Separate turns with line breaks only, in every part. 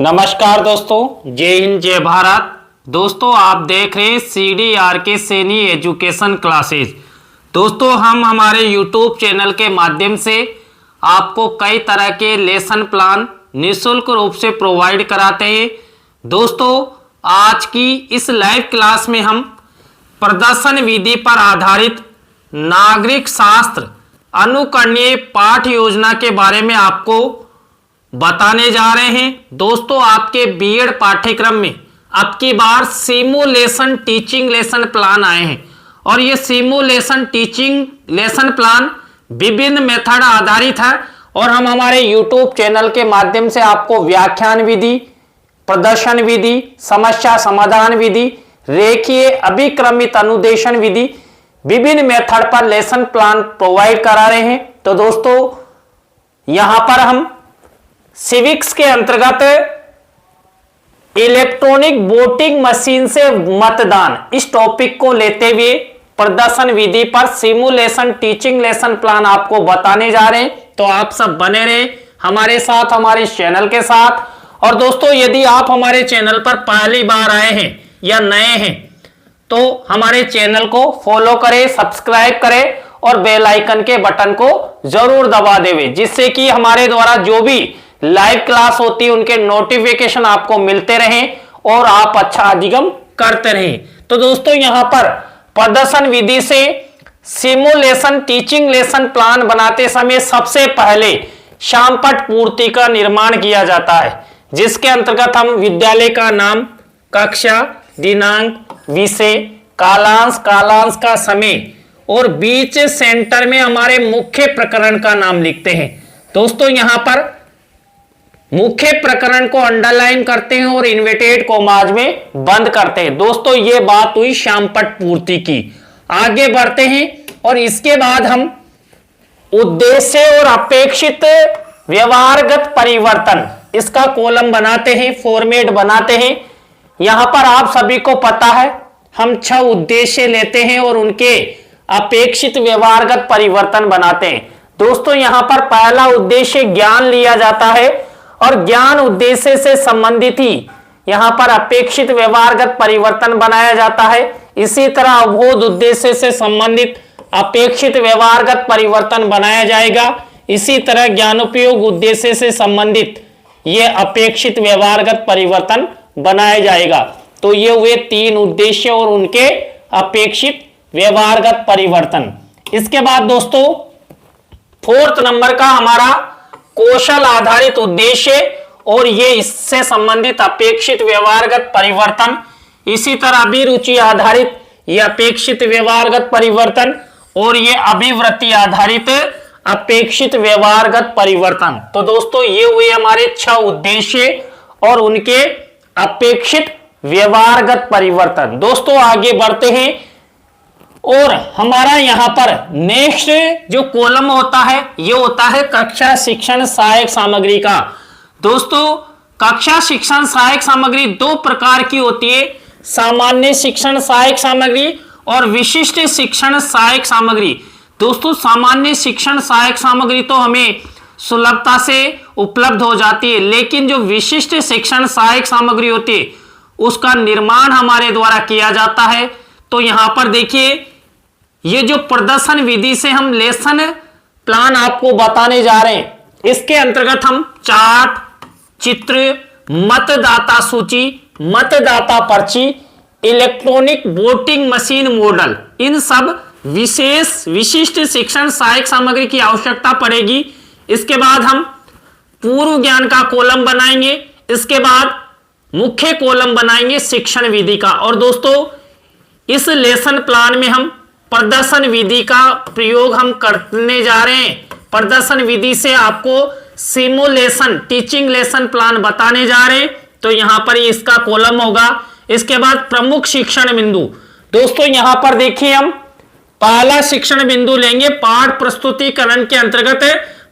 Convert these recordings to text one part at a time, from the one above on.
नमस्कार दोस्तों, जय हिंद जय भारत। दोस्तों आप देख रहे हैं CDRK सैनी एजुकेशन क्लासेज। दोस्तों हम हमारे YouTube चैनल के माध्यम से आपको कई तरह के लेसन प्लान निःशुल्क रूप से प्रोवाइड कराते हैं। दोस्तों आज की इस लाइव क्लास में हम प्रदर्शन विधि पर आधारित नागरिक शास्त्र अनुकरणीय पाठ योजना के बारे में आपको बताने जा रहे हैं। दोस्तों आपके बीएड पाठ्यक्रम में अब की बार सिमुलेशन टीचिंग लेसन प्लान आए हैं और ये सिमुलेशन टीचिंग लेसन प्लान विभिन्न मेथड आधारित है और हम हमारे YouTube चैनल के माध्यम से आपको व्याख्यान विधि, प्रदर्शन विधि, समस्या समाधान विधि, रेखीय अभिक्रमित अनुदेशन विधि, विभिन्न मेथड पर लेसन प्लान प्रोवाइड करा रहे हैं। तो दोस्तों यहां पर हम सिविक्स के अंतर्गत इलेक्ट्रॉनिक वोटिंग मशीन से मतदान इस टॉपिक को लेते हुए प्रदर्शन विधि पर सिमुलेशन टीचिंग लेसन प्लान आपको बताने जा रहे हैं। तो आप सब बने रहे हमारे साथ, हमारे चैनल के साथ। और दोस्तों यदि आप हमारे चैनल पर पहली बार आए हैं या नए हैं तो हमारे चैनल को फॉलो करें, सब्सक्राइब करें और बेल आइकन के बटन को जरूर दबा देवें, जिससे कि हमारे द्वारा जो भी लाइव क्लास होती है उनके नोटिफिकेशन आपको मिलते रहें और आप अच्छा अधिगम करते रहें। तो दोस्तों यहां पर प्रदर्शन विधि से सिमुलेशन टीचिंग लेसन प्लान बनाते समय सबसे पहले शामपट पूर्ति का निर्माण किया जाता है, जिसके अंतर्गत हम विद्यालय का नाम, कक्षा, दिनांक, विषय, कालांश का समय और बीच सेंटर में हमारे मुख्य प्रकरण का नाम लिखते हैं। दोस्तों यहां पर मुख्य प्रकरण को अंडरलाइन करते हैं और इन्वर्टेड कॉमाज में बंद करते हैं। दोस्तों ये बात हुई शामपट पूर्ति की। आगे बढ़ते हैं और इसके बाद हम उद्देश्य और अपेक्षित व्यवहारगत परिवर्तन इसका कॉलम बनाते हैं, फॉर्मेट बनाते हैं। यहां पर आप सभी को पता है हम 6 उद्देश्य लेते हैं और उनके अपेक्षित व्यवहारगत परिवर्तन बनाते हैं। दोस्तों यहां पर पहला उद्देश्य ज्ञान लिया जाता है और ज्ञान उद्देश्य से संबंधित ही यहां पर अपेक्षित व्यवहारगत परिवर्तन बनाया जाता है। इसी तरह अवबोध उद्देश्य से संबंधित अपेक्षित व्यवहारगत परिवर्तन बनाया जाएगा। इसी तरह ज्ञानोपयोग उद्देश्य से संबंधित यह अपेक्षित व्यवहारगत परिवर्तन बनाया जाएगा। तो ये हुए 3 उद्देश्य और उनके अपेक्षित व्यवहारगत परिवर्तन। इसके बाद दोस्तों 4th नंबर का हमारा कौशल आधारित उद्देश्य और ये इससे संबंधित अपेक्षित व्यवहारगत परिवर्तन। इसी तरह अभिरुचि आधारित ये अपेक्षित व्यवहारगत परिवर्तन और ये अभिवृत्ति आधारित अपेक्षित व्यवहारगत परिवर्तन। तो दोस्तों ये हुए हमारे 6 उद्देश्य और उनके अपेक्षित व्यवहारगत परिवर्तन। दोस्तों आगे बढ़ते हैं और हमारा यहां पर नेक्स्ट जो कॉलम होता है ये होता है कक्षा शिक्षण सहायक सामग्री का। दोस्तों कक्षा शिक्षण सहायक सामग्री 2 प्रकार की होती है, सामान्य शिक्षण सहायक सामग्री और विशिष्ट शिक्षण सहायक सामग्री। दोस्तों सामान्य शिक्षण सहायक सामग्री तो हमें सुलभता से उपलब्ध हो जाती है, लेकिन जो विशिष्ट शिक्षण सहायक सामग्री होती है उसका निर्माण हमारे द्वारा किया जाता है। तो यहां पर देखिए ये जो प्रदर्शन विधि से हम लेसन प्लान आपको बताने जा रहे हैं, इसके अंतर्गत हम चार्ट, चित्र, मतदाता सूची, मतदाता पर्ची, इलेक्ट्रॉनिक वोटिंग मशीन मॉडल, इन सब विशिष्ट शिक्षण सहायक सामग्री की आवश्यकता पड़ेगी। इसके बाद हम पूर्व ज्ञान का कॉलम बनाएंगे, इसके बाद मुख्य कॉलम बनाएंगे शिक्षण विधि का। और दोस्तों इस लेसन प्लान में हम प्रदर्शन विधि का प्रयोग हम करने जा रहे हैं। प्रदर्शन विधि से आपको सिमुलेशन टीचिंग लेसन प्लान बताने जा रहे हैं। तो यहां पर इसका कॉलम होगा। इसके बाद प्रमुख शिक्षण बिंदु। दोस्तों यहां पर देखिए हम पहला शिक्षण बिंदु लेंगे पाठ प्रस्तुतिकरण के अंतर्गत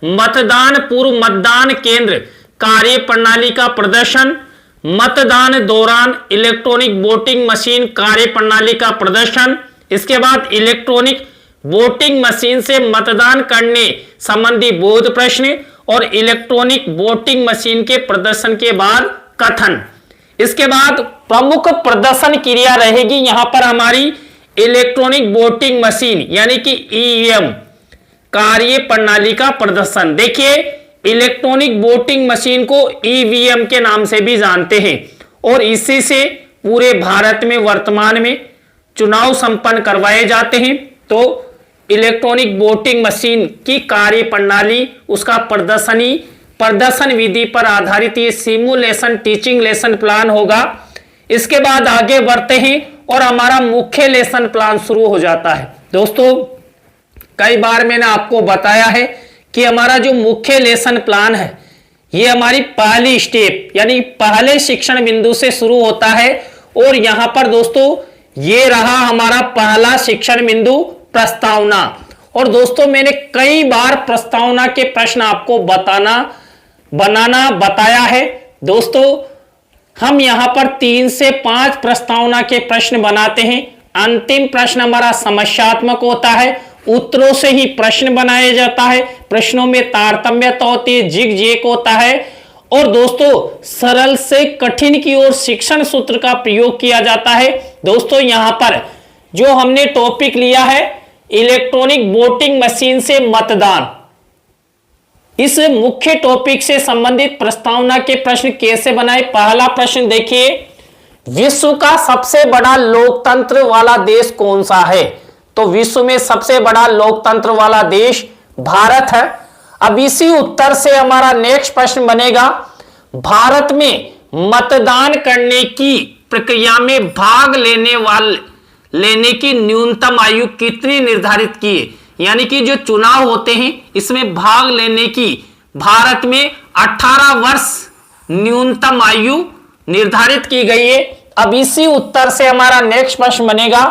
मतदान पूर्व मतदान केंद्र कार्य प्रणाली का प्रदर्शन, मतदान दौरान इलेक्ट्रॉनिक वोटिंग मशीन कार्य प्रणाली का प्रदर्शन। इसके बाद इलेक्ट्रॉनिक वोटिंग मशीन से मतदान करने संबंधी बोध प्रश्न और इलेक्ट्रॉनिक वोटिंग मशीन के प्रदर्शन के बाद कथन। इसके बाद प्रमुख प्रदर्शन क्रिया रहेगी यहां पर हमारी इलेक्ट्रॉनिक वोटिंग मशीन यानी कि ईवीएम कार्य प्रणाली का प्रदर्शन। देखिए इलेक्ट्रॉनिक वोटिंग मशीन को ईवीएम के नाम से भी जानते हैं और इसी से पूरे भारत में वर्तमान में चुनाव संपन्न करवाए जाते हैं। तो इलेक्ट्रॉनिक वोटिंग मशीन की कार्य प्रणाली उसका प्रदर्शन विधि पर आधारित ये सिमुलेशन टीचिंग लेसन प्लान होगा। इसके बाद आगे बढ़ते हैं और हमारा मुख्य लेसन प्लान शुरू हो जाता है। दोस्तों कई बार मैंने आपको बताया है कि हमारा जो मुख्य लेसन प्लान है ये हमारी पहली स्टेप यानी पहले शिक्षण बिंदु से शुरू होता है और यहां पर दोस्तों ये रहा हमारा पहला शिक्षण बिंदु प्रस्तावना। और दोस्तों मैंने कई बार प्रस्तावना के प्रश्न आपको बनाना बताया है। दोस्तों हम यहां पर 3 से 5 प्रस्तावना के प्रश्न बनाते हैं। अंतिम प्रश्न हमारा समस्यात्मक होता है, उत्तरों से ही प्रश्न बनाया जाता है, प्रश्नों में तारतम्यता होती है, जिग जैक होता है और दोस्तों सरल से कठिन की ओर शिक्षण सूत्र का प्रयोग किया जाता है। दोस्तों यहां पर जो हमने टॉपिक लिया है इलेक्ट्रॉनिक वोटिंग मशीन से मतदान, इस मुख्य टॉपिक से संबंधित प्रस्तावना के प्रश्न कैसे बनाए। पहला प्रश्न देखिए, विश्व का सबसे बड़ा लोकतंत्र वाला देश कौन सा है? तो विश्व में सबसे बड़ा लोकतंत्र वाला देश भारत है। अब इसी उत्तर से हमारा नेक्स्ट प्रश्न बनेगा, भारत में मतदान करने की प्रक्रिया में भाग लेने की न्यूनतम आयु कितनी निर्धारित की है? यानी कि जो चुनाव होते हैं इसमें भाग लेने की भारत में 18 वर्ष न्यूनतम आयु निर्धारित की गई है। अब इसी उत्तर से हमारा नेक्स्ट प्रश्न बनेगा,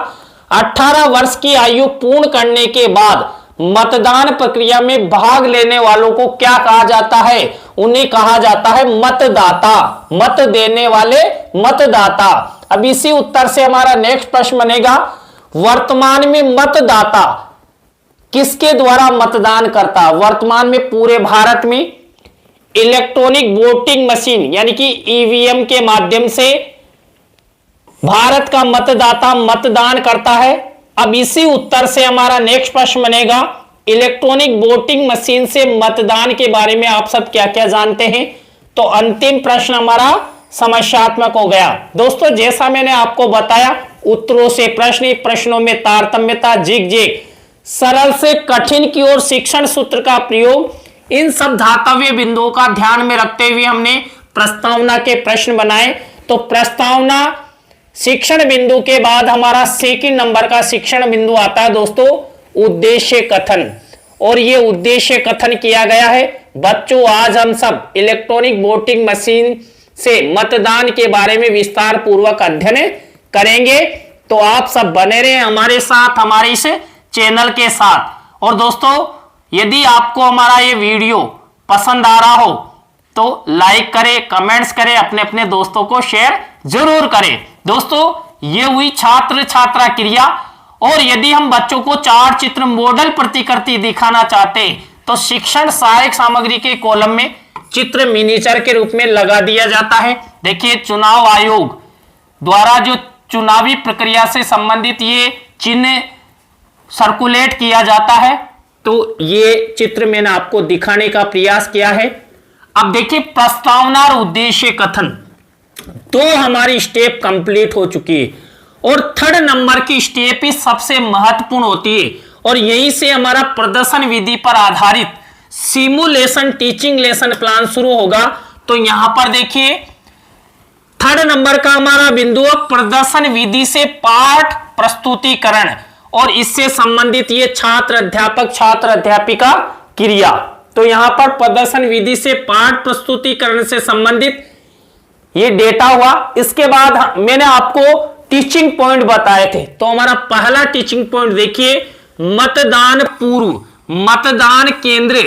18 वर्ष की आयु पूर्ण करने के बाद मतदान प्रक्रिया में भाग लेने वालों को क्या कहा जाता है? उन्हें कहा जाता है मतदाता, मत देने वाले मतदाता। अब इसी उत्तर से हमारा नेक्स्ट प्रश्न बनेगा, वर्तमान में मतदाता किसके द्वारा मतदान करता? वर्तमान में पूरे भारत में इलेक्ट्रॉनिक वोटिंग मशीन यानी कि ईवीएम के माध्यम से भारत का मतदाता मतदान करता है। अब इसी उत्तर से हमारा नेक्स्ट प्रश्न बनेगा, इलेक्ट्रॉनिक वोटिंग मशीन से मतदान के बारे में आप सब क्या क्या जानते हैं? तो अंतिम प्रश्न हमारा समस्यात्मक हो गया। दोस्तों जैसा मैंने आपको बताया उत्तरों से प्रश्न, प्रश्नों में तारतम्यता, जिग जैक, सरल से कठिन की ओर शिक्षण सूत्र का प्रयोग, इन सब धातव्य बिंदुओं का ध्यान में रखते हुए हमने प्रस्तावना के प्रश्न बनाए। तो प्रस्तावना शिक्षण बिंदु के बाद हमारा सेकंड नंबर का शिक्षण बिंदु आता है दोस्तों उद्देश्य कथन, और ये उद्देश्य कथन किया गया है। बच्चों आज हम सब इलेक्ट्रॉनिक वोटिंग मशीन से मतदान के बारे में विस्तार पूर्वक अध्ययन करेंगे। तो आप सब बने रहे हमारे साथ, हमारे इस चैनल के साथ। और दोस्तों यदि आपको हमारा ये वीडियो पसंद आ रहा हो तो लाइक करें, कमेंट्स करें, अपने अपने दोस्तों को शेयर जरूर करें। दोस्तों ये हुई छात्र छात्रा क्रिया, और यदि हम बच्चों को चार्ट चित्र मॉडल प्रतिकृति दिखाना चाहते हैं तो शिक्षण सहायक सामग्री के कॉलम में चित्र मिनीचर के रूप में लगा दिया जाता है। देखिए चुनाव आयोग द्वारा जो चुनावी प्रक्रिया से संबंधित ये चिन्ह सर्कुलेट किया जाता है, तो ये चित्र मैंने आपको दिखाने का प्रयास किया है। अब देखिए प्रस्तावना और उद्देश्य कथन, दो हमारी स्टेप कंप्लीट हो चुकी है और थर्ड नंबर की स्टेप ही सबसे महत्वपूर्ण होती है, और यहीं से हमारा प्रदर्शन विधि पर आधारित सिमुलेशन टीचिंग लेसन प्लान शुरू होगा। तो यहां पर देखिए थर्ड नंबर का हमारा बिंदु प्रदर्शन विधि से पाठ प्रस्तुतिकरण, और इससे संबंधित ये छात्र अध्यापक छात्र अध्यापिका क्रिया। तो यहां पर प्रदर्शन विधि से पाठ प्रस्तुतिकरण से संबंधित ये डेटा हुआ। इसके बाद मैंने आपको टीचिंग पॉइंट बताए थे, तो हमारा पहला टीचिंग पॉइंट देखिए, मतदान पूर्व मतदान केंद्र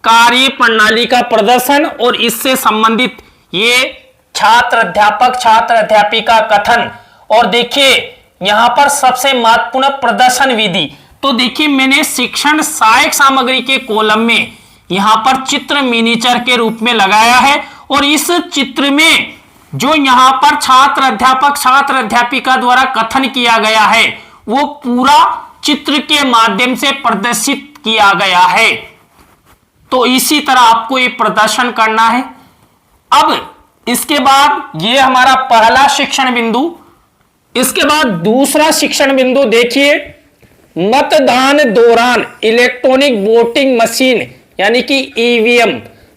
कार्य प्रणाली का प्रदर्शन, और इससे संबंधित ये छात्र अध्यापक छात्र अध्यापिका कथन। और देखिए यहां पर सबसे महत्वपूर्ण प्रदर्शन विधि, तो देखिए मैंने शिक्षण सहायक सामग्री के कॉलम में यहां पर चित्र मिनीचर के रूप में लगाया है, और इस चित्र में जो यहां पर छात्र अध्यापक छात्र अध्यापिका द्वारा कथन किया गया है वो पूरा चित्र के माध्यम से प्रदर्शित किया गया है। तो इसी तरह आपको ये प्रदर्शन करना है। अब इसके बाद ये हमारा पहला शिक्षण बिंदु। इसके बाद दूसरा शिक्षण बिंदु देखिए, मतदान दौरान इलेक्ट्रॉनिक वोटिंग मशीन यानी कि ईवीएम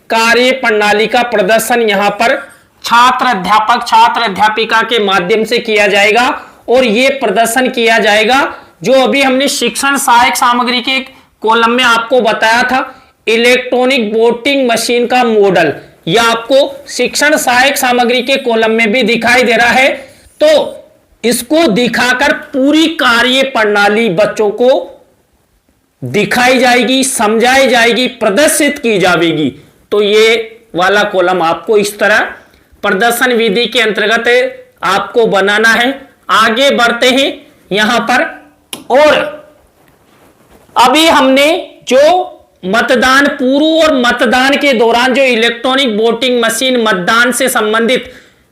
कार्य प्रणाली का प्रदर्शन यहां पर छात्र अध्यापक छात्र अध्यापिका के माध्यम से किया जाएगा। और यह प्रदर्शन किया जाएगा जो अभी हमने शिक्षण सहायक सामग्री के कॉलम में आपको बताया था, इलेक्ट्रॉनिक वोटिंग मशीन का मॉडल। यह आपको शिक्षण सहायक सामग्री के कॉलम में भी दिखाई दे रहा है। तो इसको दिखाकर पूरी कार्य प्रणाली बच्चों को दिखाई जाएगी, समझाई जाएगी, प्रदर्शित की जाएगी। तो ये वाला कॉलम आपको इस तरह प्रदर्शन विधि के अंतर्गत आपको बनाना है। आगे बढ़ते हैं यहां पर। और अभी हमने जो मतदान पूर्व और मतदान के दौरान जो इलेक्ट्रॉनिक वोटिंग मशीन मतदान से संबंधित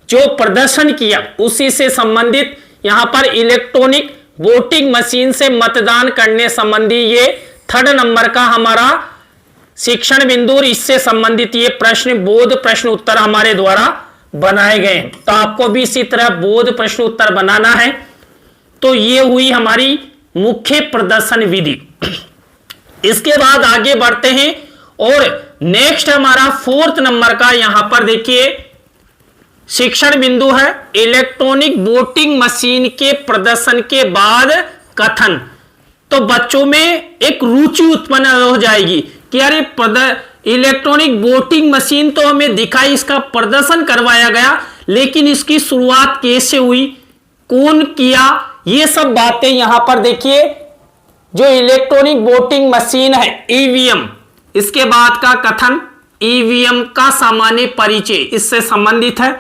जो प्रदर्शन किया उसी से संबंधित यहां पर इलेक्ट्रॉनिक वोटिंग मशीन से मतदान करने संबंधी ये 3rd नंबर का हमारा शिक्षण बिंदु और इससे संबंधित ये प्रश्न बोध प्रश्न उत्तर हमारे द्वारा बनाए गए। तो आपको भी इसी तरह बोध प्रश्न उत्तर बनाना है। तो ये हुई हमारी मुख्य प्रदर्शन विधि। इसके बाद आगे बढ़ते हैं और नेक्स्ट हमारा 4th नंबर का यहां पर देखिए शिक्षण बिंदु है, इलेक्ट्रॉनिक वोटिंग मशीन के प्रदर्शन के बाद कथन। तो बच्चों में एक रुचि उत्पन्न हो जाएगी कि अरे इलेक्ट्रॉनिक वोटिंग मशीन तो हमें दिखाई, इसका प्रदर्शन करवाया गया, लेकिन इसकी शुरुआत कैसे हुई, कौन किया, ये सब बातें यहां पर देखिए। जो इलेक्ट्रॉनिक वोटिंग मशीन है ईवीएम, इसके बाद का कथन ईवीएम का सामान्य परिचय इससे संबंधित है।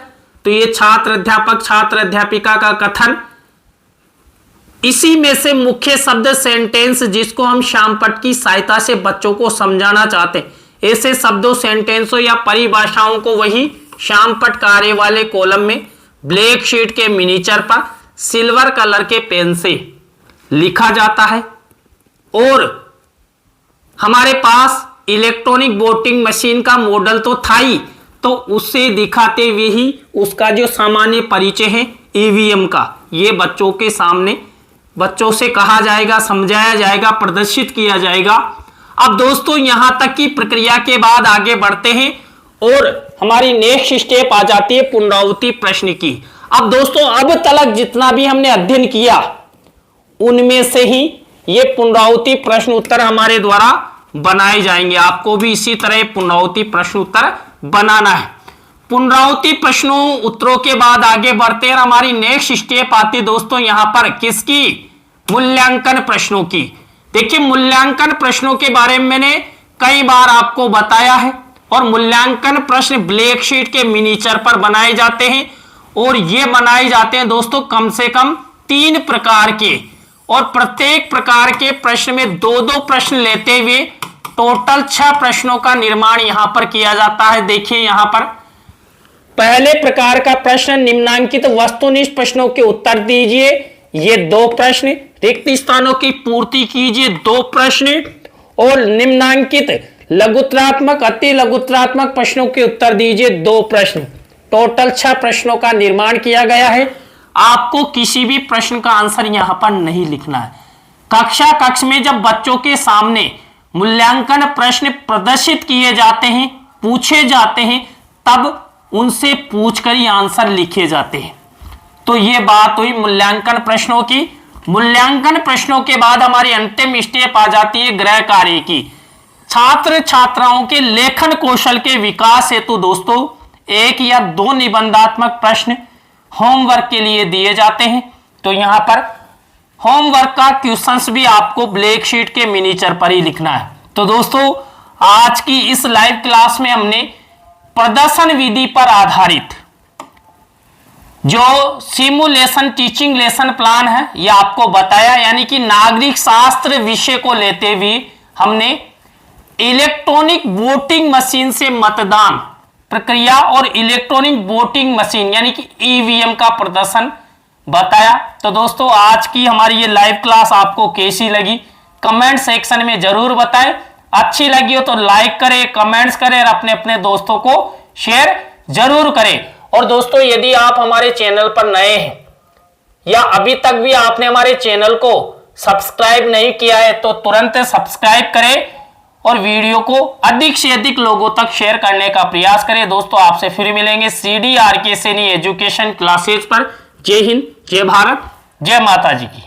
तो ये छात्र अध्यापक छात्र अध्यापिका का कथन। इसी में से मुख्य शब्द सेंटेंस जिसको हम श्यामपट्ट की सहायता से बच्चों को समझाना चाहते हैं, ऐसे शब्दों सेंटेंसों या परिभाषाओं को वही श्यामपट्ट कार्य वाले कॉलम में ब्लैक शीट के मिनीचर पर सिल्वर कलर के पेन से लिखा जाता है। और हमारे पास इलेक्ट्रॉनिक वोटिंग मशीन का मॉडल तो था ही, तो उससे दिखाते हुए ही उसका जो सामान्य परिचय है ईवीएम का, ये बच्चों के सामने बच्चों से कहा जाएगा, समझाया जाएगा, प्रदर्शित किया जाएगा। अब दोस्तों यहां तक की प्रक्रिया के बाद आगे बढ़ते हैं और हमारी नेक्स्ट स्टेप आ जाती है पुनरावृत्ति प्रश्न की। अब दोस्तों अब तक जितना भी हमने अध्ययन किया उनमें से ही ये पुनरावृत्ति प्रश्न उत्तर हमारे द्वारा बनाए जाएंगे। आपको भी इसी तरह पुनरावृत्ति प्रश्न उत्तर बनाना है। पुनरावृत्ति प्रश्नों उत्तरों के बाद आगे बढ़ते हैं। हमारी नेक्स्ट स्टेप आती दोस्तों यहां पर किसकी, मूल्यांकन प्रश्नों की। देखिए मूल्यांकन प्रश्नों के बारे में मैंने कई बार आपको बताया है और मूल्यांकन प्रश्न ब्लैक शीट के मिनीचर पर बनाए जाते हैं और ये बनाए जाते हैं दोस्तों कम से कम 3 प्रकार के, और प्रत्येक प्रकार के प्रश्न में 2-2 प्रश्न लेते हुए टोटल 6 प्रश्नों का निर्माण यहां पर किया जाता है। देखिए यहां पर पहले प्रकार का प्रश्न, निम्नांकित वस्तुनिष्ठ प्रश्नों के उत्तर दीजिए, ये 2 प्रश्न, रिक्त स्थानों की पूर्ति कीजिए 2 प्रश्न, और निम्नांकित लघुत्तरात्मक अति लघुत्तरात्मक प्रश्नों के उत्तर दीजिए 2 प्रश्न। टोटल 6 प्रश्नों का निर्माण किया गया है। आपको किसी भी प्रश्न का आंसर यहां पर नहीं लिखना है। कक्ष में जब बच्चों के सामने मूल्यांकन प्रश्न प्रदर्शित किए जाते हैं, पूछे जाते हैं, तब उनसे पूछकर ही आंसर लिखे जाते हैं। तो ये बात हुई मूल्यांकन प्रश्नों की। मूल्यांकन प्रश्नों के बाद हमारी अंतिम स्टेप आ जाती है गृह कार्य की। छात्र छात्राओं के लेखन कौशल के विकास हेतु दोस्तों 1 या 2 निबंधात्मक प्रश्न होमवर्क के लिए दिए जाते हैं। तो यहां पर होमवर्क का क्वेश्चंस भी आपको ब्लैक शीट के मिनीचर पर ही लिखना है। तो दोस्तों आज की इस लाइव क्लास में हमने प्रदर्शन विधि पर आधारित जो सिमुलेशन टीचिंग लेसन प्लान है यह आपको बताया, यानी कि नागरिक शास्त्र विषय को लेते हुए हमने इलेक्ट्रॉनिक वोटिंग मशीन से मतदान प्रक्रिया और इलेक्ट्रॉनिक वोटिंग मशीन यानी कि ईवीएम का प्रदर्शन बताया। तो दोस्तों आज की हमारी ये लाइव क्लास आपको कैसी लगी कमेंट सेक्शन में जरूर बताएं। अच्छी लगी हो तो लाइक करें, कमेंट्स करें और अपने अपने दोस्तों को शेयर जरूर करें। और दोस्तों यदि आप हमारे चैनल पर नए हैं या अभी तक भी आपने हमारे चैनल को सब्सक्राइब नहीं किया है तो तुरंत सब्सक्राइब करें और वीडियो को अधिक से अधिक लोगों तक शेयर करने का प्रयास करें। दोस्तों आपसे फिर मिलेंगे CDRK सैनी एजुकेशन क्लासेज पर। जय हिंद, जय भारत, जय माता जी की।